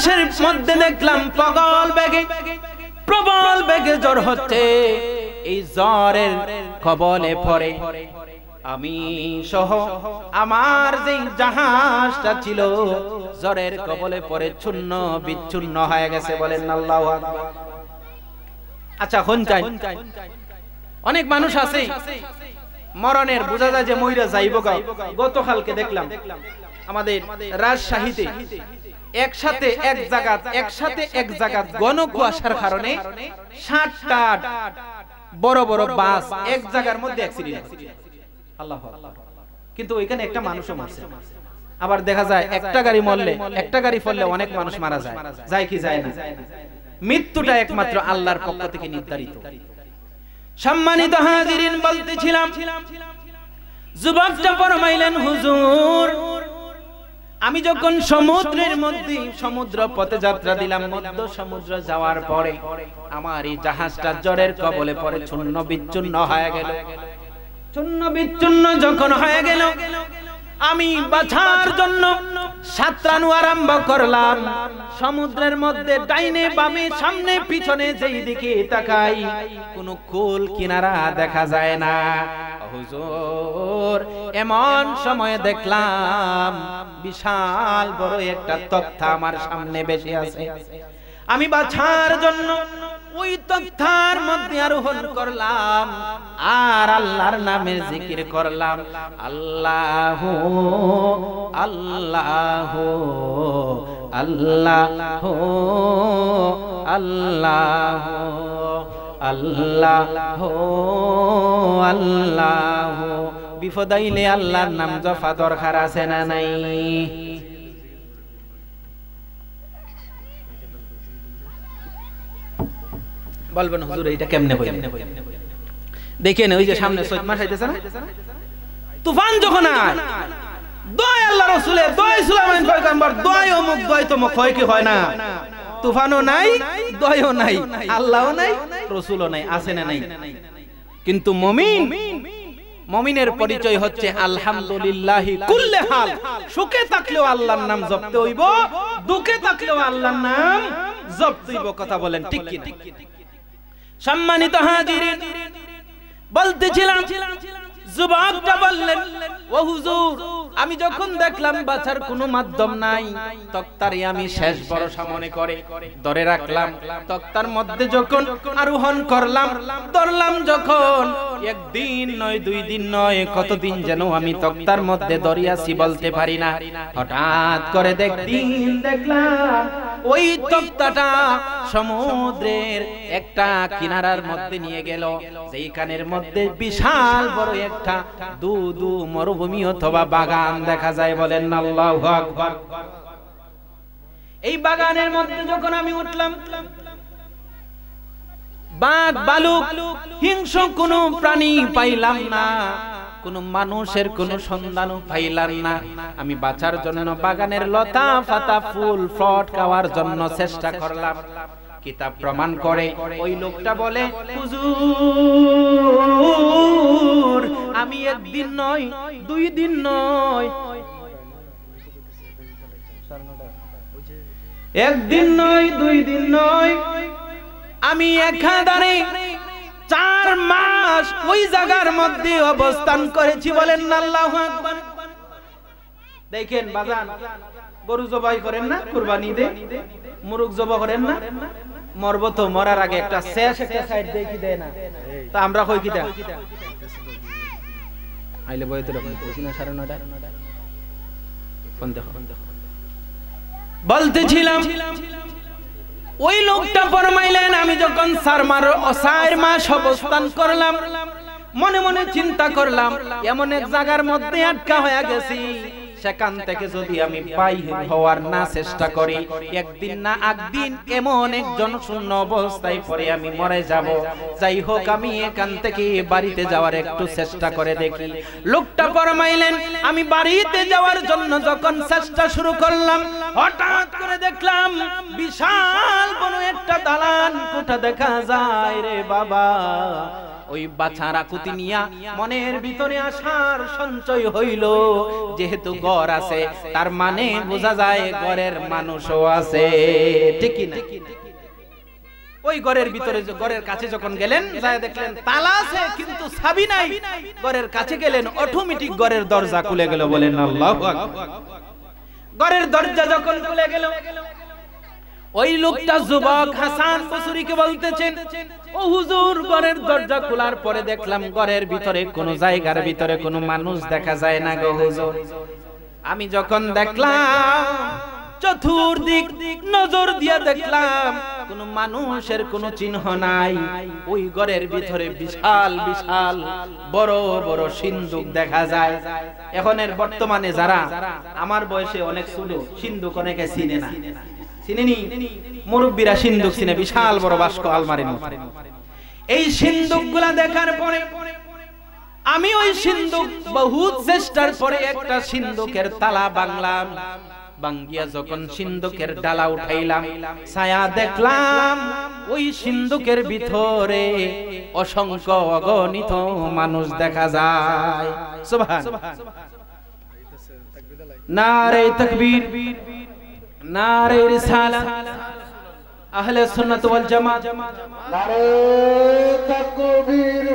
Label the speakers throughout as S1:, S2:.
S1: আকাশের মধ্যে দেখলাম প্রবল বেগে জ্বর হচ্ছে। এই জ্বরের কবলে পড়ে আমি সহ আমার যে জাহাজটা ছিল জ্বরের কবলে পড়ে চূর্ণ বিচ্ছুন্ন হয়ে গেছে। বলেন আল্লাহু আকবার। আচ্ছা হনচাই অনেক মানুষ আছে মরণের বোঝা যায় যে মইরা যাইব। গতকালকে দেখলাম আমাদের রাজশাহীতে একসাথে এক জায়গা ঘন কুয়াশার কারণে 60টা বড় বড় বাস এক জায়গার মধ্যে অ্যাক্সিডেন্ট। আল্লাহু আকবার। কিন্তু ওইখানে একটা মানুষও মারছে। আবার দেখা যায় একটা গাড়ি মরলে একটা গাড়ি ফললে অনেক মানুষ মারা যায়। যায় কি যায় না? মৃত্যুটা একমাত্র আল্লাহর পক্ষ থেকে নির্ধারিত। সম্মানিত হাজিরিন, বলতেছিলাম যুবকটা ফরমাইলেন, হুজুর আমি যখন সমুদ্রের মধ্যে সমুদ্র পথে যাত্রা দিলাম, মধ্য সমুদ্র যাওয়ার পরে আমার এই জাহাজটা জ্বরের কবলে পড়ে চূর্ণ বিচ্ছুন্ন হয়ে গেল। চূর্ণ বিচ্ছুন্ন যখন হয়ে গেল, আমি বাঁচার জন্য সাঁতরানো আরম্ভ করলাম। সমুদ্রের মধ্যে ডাইনে বামে সামনে পিছনে যেই দিকে তাকাই কোনো কুল কিনারা দেখা যায় না। হুজুর এমন সময় দেখলাম বিশাল বড় একটা তক্তা আমার সামনে বসে আছে। আমি বাঁচার জন্য ওই তক্তার মধ্যে আরোহণ করলাম আর আল্লাহর নামে জিকির করলাম, আল্লাহু আল্লাহু আল্লাহু আল্লাহু আল্লাহু আল্লাহু। বিপদ আইলে আল্লাহর নাম জপা দরকার আছে না নাই? বলবেন হুজুর এইটা কেমনে হইল? দেখেন ওই যে সামনে চৈত মাস আইতেছে না, তুফান যখন আয় দয় আল্লাহ রাসূলের, দয় সুলাইমান পয়গম্বর, দয় অমুক দয় তমুক, হয় কি হয় না? তুফানও নাই, দয়ও নাই, আল্লাহও নাই, রাসূলও নাই, আছে না নাই? কিন্তু মুমিনের পরিচয় হচ্ছে আলহামদুলিল্লাহি কুল্লে হাল। সুখে থাকলেও আল্লাহর নাম জপতে হইব, দুঃখে থাকলেও আল্লাহর নাম জপতে হইব। কথা বলেন ঠিক কি? সম্মানিত হাজিরিন, বলতেছিলাম যুবকটা বললেন, ও হুজুর আমি যখন দেখলাম বাঁচার কোনো মাধ্যম নাই, তক্তারে আমি শেষ ভরসা মনে করে ধরে রাখলাম। তক্তার মধ্যে যখন আরোহণ করলাম, ধরলাম যখন, একদিন নয় দুই দিন নয় কতদিন যেন আমি তক্তার মধ্যে দরিয়াছি বলতে পারি না। হঠাৎ করে দেখলাম ওই তক্তাটা সমুদ্রের একটা কিনারার মধ্যে নিয়ে গেল, যেইখানের মধ্যে বিশাল বড় একটা দুদু মরুভূমি অথবা বাগান দেখা যায়। বলেন আল্লাহু আকবার। এই বাগানের মধ্যে যখন আমি উঠলাম, বাঘ ভালুক হিংস্র কোনো প্রাণী পাইলাম না, কোন মানুষের কোন সন্ধানও পাইলাম না। আমি বাঁচার জন্য বাগানের লতা পাতা ফুল ফল খাওয়ার জন্য চেষ্টা করলাম। কিতাব প্রমাণ করে ওই লোকটা বলে, হুজুর আমি একদিন নয় দুই দিন নয়, একদিন নয় দুই দিন নয়, আমি একাধারে 4 মাস ওই জায়গার মধ্যে অবস্থান করেছি। বলেন আল্লাহু আকবার। দেখেন বাজান, গরু জবাই করেন না, কুরবানি দে, মুরগ জবাই করেন না, মরব তো মরার আগে একটা শেষ একটা সাইড দেই কি দেয় না? তা আমরা কই কি দেয় আইলে বইতে রকম কইছি না 9:30 কোন দেখো বলতেছিলাম। ওই লোকটা ফরমাইলেন, আমি যখন 4 মাস অবস্থান করলাম, মনে মনে চিন্তা করলাম এমন এক জায়গার মধ্যে আটকা হয়ে গেছি, সেখান থেকে যদি আমি বাইর হওয়ার না চেষ্টা করি, একদিন না একদিন এমন এক জনশূন্য অবস্থায় পড়ে আমি মরে যাব। যাই হোক আমি এখান থেকে বাড়িতে যাওয়ার একটু চেষ্টা করে দেখি। লোকটা ফরমাইলেন, আমি বাড়িতে যাওয়ার জন্য যখন চেষ্টা শুরু করলাম, হঠাৎ করে দেখলাম বিশাল বড় একটা দালান কোঠা দেখা যায় রে বাবা। ওই বাছার আকুতি নিয়া মনের ভিতরে আশার সঞ্চয় হইল, যেহেতু ঘর আছে তার মানে বোঝা যায় ঘরের মানুষও আছে, ঠিক কি না? ওই ঘরের ভিতরে ঘরের কাছে যখন গেলেন যায় দেখলেন তালা আছে কিন্তু চাবি নাই, ঘরের কাছে গেলেন অটোমেটিক ঘরের দরজা খুলে গেল, বলেন আল্লাহু আকবার। ঘরের দরজা যখন খুলে গেল ওই লোকটা যুবক হাসান বসরিকে বলতেছেন, ও হুজুর ঘরের দরজা খোলার পরে দেখলাম ঘরের ভিতরে কোনো জায়গার ভিতরে কোনো মানুষ দেখা যায় না গো হুজুর। আমি যখন দেখলাম চতুর্দিক নজর দিয়ে দেখলাম কোনো মানুষের কোনো চিহ্ন নাই, ওই ঘরের ভিতরে বিশাল বিশাল বড় বড় সিন্দুক দেখা যায়। এখনের বর্তমানে যারা আমার বয়সে অনেক ছোট, সিন্দুক অনেকে চিনে না, চিনেনি? মুরব্বীরা সিন্দুক চিনে, বিশাল বড় বাস্ক আলমারির মতো। এই সিন্দুকগুলা দেখার পরে আমি ওই সিন্দুক বহুত চেষ্টার পরে একটা সিন্দুকের তালা ভাঙলাম, ভাঙ্গিয়া যখন সিন্দুকের ডালা উঠাইলাম ছায়া দেখলাম ওই সিন্দুকের ভিতরে অসংখ্য অগণিত মানুষ দেখা যায়। সুবহান। নারে তাকবীর, নারে রিসালাত, আহলে সুন্নাত ওয়াল জামাত।
S2: নারে তাকবীর,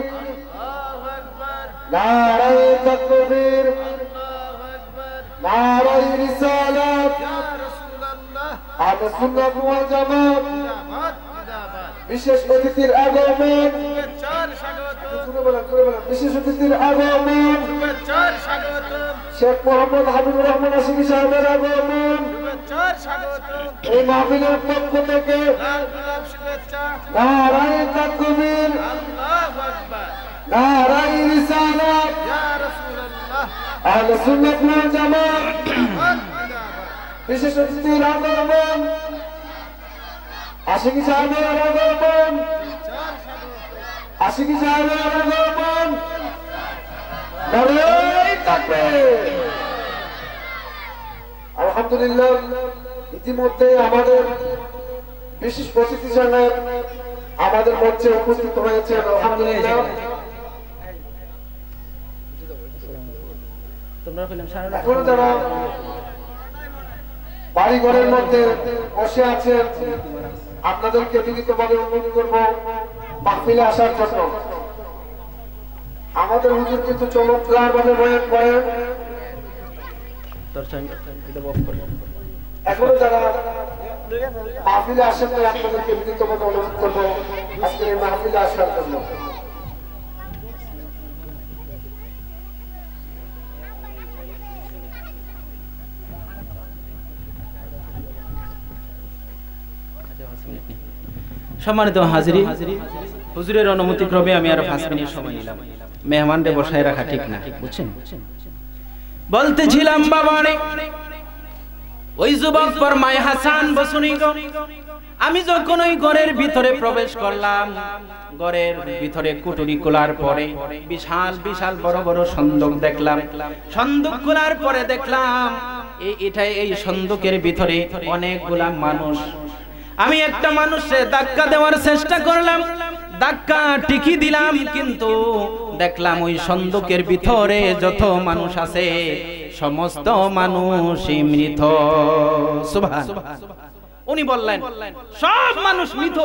S2: আল্লাহু আকবার। নারে তাকবীর, আল্লাহু আকবার। নারে রিসালাত, ইয়া রাসূলুল্লাহ। আহলে সুন্নাত ওয়াল জামাত জিন্দাবাদ, জিন্দাবাদ। বিশেষ অতিথির আগমন, শুভেচ্ছার স্বাগতম। শুনে বলেন, করে বলেন। বিশেষ অতিথির আগমন, শুভেচ্ছার স্বাগতম। শেখ মোহাম্মদ হাবিবুর রহমান আশিকি সাহেবের আগমন, শুভেচ্ছার স্বাগতম। এই মাহফিলের পক্ষ থেকে লাল গোলাপ শুভেচ্ছা। নারায়ে তাকবীর, আল্লাহু আকবার। নারায়ে রিসালাত, ইয়া রাসূলুল্লাহ। আহলে সুন্নাত ওয়াল জামাত জিন্দাবাদ, জিন্দাবাদ। বিশেষ অতিথির আগমন, আশিকি সাহেবের আগমন, আশিকি সাহেবের আগমন। নারায়ে তাকবীর। আলহামদুলিল্লাহ, ইতিমধ্যে আমাদের বিশেষ অতিথি সাহেব আমাদের মঞ্চে উপস্থিত হয়েছেন। আলহামদুলিল্লাহ, এখন যারা বাড়িঘরের মধ্যে বসে আছেন আপনাদেরকে বিনীতভাবে অনুরোধ করব মাহফিলে আসার জন্য। আমাদের হুজুর কিন্তু চমৎকার ভাবে বয়ান করেন। এখনো যারা মাহফিলে আসেন না আপনাদেরকে বিনীতভাবে অনুরোধ করবো আজকে এই মাহফিলে আসার জন্য।
S1: সম্মানিত হাজিরি, হুজুরের অনুমতি ক্রমে আমি আরো 5 মিনিট সময় নিলাম। মেহমানদের বসায় রাখা ঠিক না, বুঝছেন? বলতেছিলাম বাবারে, ওই যুবক ফরমায় হাসান বসরি গো, আমি যখন ওই ঘরের ভিতরে প্রবেশ করলাম, ঘরের ভিতরে কুটুরি খোলার পরে বিশাল বিশাল বড় বড় সন্দুক দেখলাম। সন্দুক খোলার পরে দেখলাম এই সন্দুকের ভিতরে অনেকগুলা মানুষ। আমি একটা মানুষে ধাক্কা দেওয়ার চেষ্টা করলাম, ধাক্কা টিকি দিলাম, কিন্তু দেখলাম ওই সন্দুকের ভিতরে যত মানুষ আছে সমস্ত মানুষই মৃত। সুবহান। উনি বললেন সব মানুষ মৃত।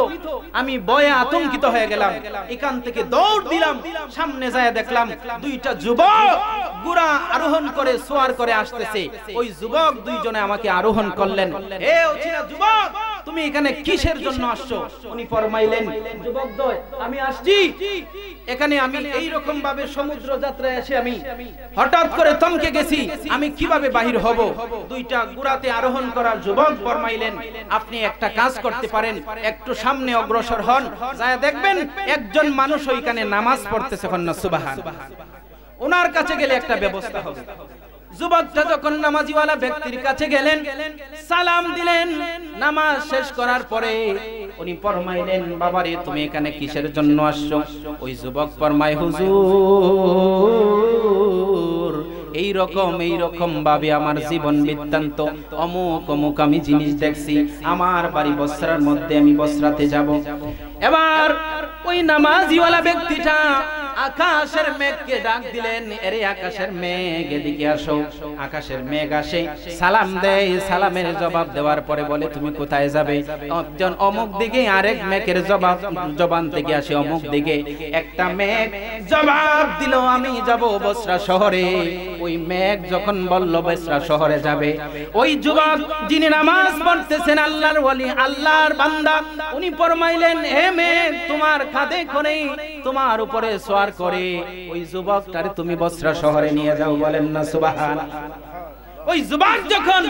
S1: আমি ভয়ে আতঙ্কিত হয়ে গেলাম, এখান থেকে দৌড় দিলাম, সামনে যায় দেখলাম দুইটা যুবক ঘোড়া আরোহণ করে সোয়ার করে আসতেছে। ওই যুবক দুইজনে আমাকে আরোহণ করলেন। হে অচিনা যুবক, তুমি এখানে কিসের জন্য আসছো? উনি ফরমাইলেন, যুবকদ্বয়, আমি আসছি এখানে, আমি এই রকম ভাবে সমুদ্র যাত্রায় এসে আমি হঠাৎ করে থমকে গেছি, আমি কিভাবে বাহির হব? দুইটা ঘোড়াতে আরোহণ করার যুবক ফরমাইলেন, আপনি একটা কাজ করতে পারেন, একটু সামনে অগ্রসর হন, যায় দেখবেন একজন মানুষ ওইখানে নামাজ পড়তেছে। সুবহান। ওনার কাছে গেলে একটা ব্যবস্থা হবে। যুবকটা যখন নামাজিওয়ালা ব্যক্তির কাছে গেলেন, সালাম দিলেন, নামাজ শেষ করার পরে উনি ফরমাইলেন, বাবারে তুমি এখানে কিসের জন্য আসছো? ওই যুবক ফরমায়, হুজুর এই রকম ভাবে আমার জীবন বৃত্তান্ত, অমুক অমুক আমি জিনিস দেখছি, আমার বাড়ি বসরার মধ্যে, আমি বসরাতে যাব। এবার ওই নামাজিওয়ালা ব্যক্তিটা আকাশের মেঘকে ডাক দিলেন, এরে আকাশের মেঘ এদিকে আসো। আকাশের মেঘ আসে, সালাম দেয়, সালামের জবাব দেওয়ার পরে বলে তুমি কোথায় যাবে? একজন অমুক দিকে, আরেক মেঘের জবান থেকে আসে অমুক দিকে। একটা মেঘ জবাব দিল আমি যাব বসরা শহরে। ওই মেঘ যখন বলল বসরা শহরে যাবে, ওই যুবক যিনি নামাজ পড়তেছেন, আল্লাহর ওয়ালি, আল্লাহর বান্দা, উনি ফরমাইলেন, হে মেঘ, তোমার কাঁধে করে, তোমার উপরে সওয়ার করে ওই যুবকটারে তুমি বসরা শহরে নিয়ে যাও। বলেন না সুবহানাল্লাহ। ওই যুবক যখন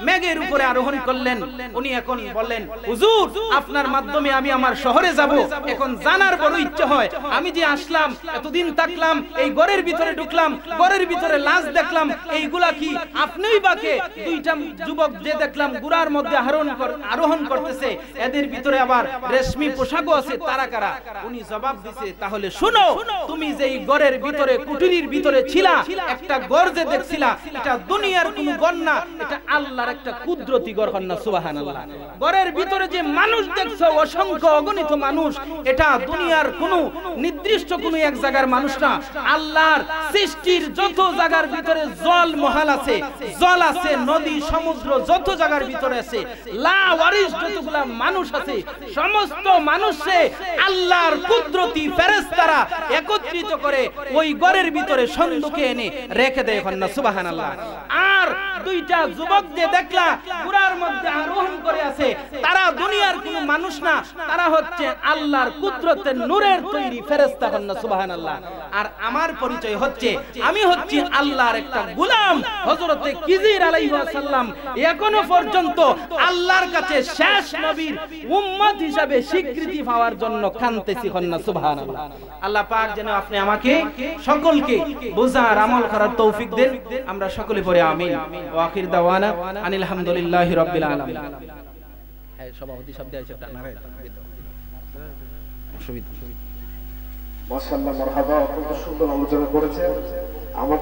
S1: মেঘের উপরে আরোহণ করলেন, উনি এখন বললেন, হুজুর, আপনার মাধ্যমে আমি আমার শহরে যাব। এখন জানার বড় ইচ্ছে হয়, আমি যে আসলাম, এতদিন থাকলাম, এই ঘরের ভিতরে ঢুকলাম, ঘরের ভিতরে লাশ দেখলাম, এইগুলা কি আপনিই বাকে? দুইটা যুবক যে দেখলাম গুড়ার মধ্যে আরোহণ করতেছে, এদের ভিতরে আবার রেশমি পোশাকও আছে, তারা কারা? উনি জবাব দিছে, তাহলে শুনো, তুমি যে এই ঘরের ভিতরে, কুটিরের ভিতরে ছিলা, একটা ঘর যে দেখছিলা, এটা দুনিয়ার কোন ঘর না, এটা আল্লাহর একটা কুদরতি ঘর। না সুবহানাল্লাহ। ঘরের ভিতরে যে মানুষ দেখছো, অসংখ্য অগণিত মানুষ, এটা দুনিয়ার কোন নির্দিষ্ট কোন এক জায়গার মানুষ না, আল্লাহর সৃষ্টির যত জায়গার ভিতরে জল মহাল আছে, জল আছে, নদী, সমুদ্র, যত জায়গার ভিতরে আছে, লা ওয়ারিস যতগুলা মানুষ আছে, সমস্ত মানুষে আল্লাহর কুদরতি ফেরেশতারা একত্রিত করে ওই ঘরের ভিতরে সন্দুকে এনে রেখে দেয়। না সুবহানাল্লাহ। আর দুইটা যুবক যে দেখলা গুড়ার মধ্যে আরোহণ করে আছে, তারা দুনিয়ার কোন মানুষ না, তারা হচ্ছে আল্লাহর কুদরতের নূরের তৈরি ফেরেশতা। না সুবহানাল্লাহ। আর আমার পরিচয় হচ্ছে, আমি হচ্ছি আল্লাহর একটা গোলাম। হযরতে খিজির আলাইহিস সালাম এখনো পর্যন্ত আল্লাহর কাছে শেষ নবীর উম্মত হিসাবে স্বীকৃতি পাওয়ার জন্য কাঁদতেছি। না সুবহানাল্লাহ। আল্লাহ পাক যেন আপনি আমাকে সকলকে বুঝার, আমল করার তৌফিক দেন। আমরা সকলে পড়ে আমিন। ওয়া আখির দাওয়ানা আনিল হামদুলিল্লাহি রাব্বিল আলামিন। এই সভাপতি শব্দ আছে, একটা নারায়ে তাকবীর দাও। অসুবিধা।
S2: মাশাআল্লাহ, মারহাবা, অত্যন্ত সুন্দর আলোচনা করেছেন।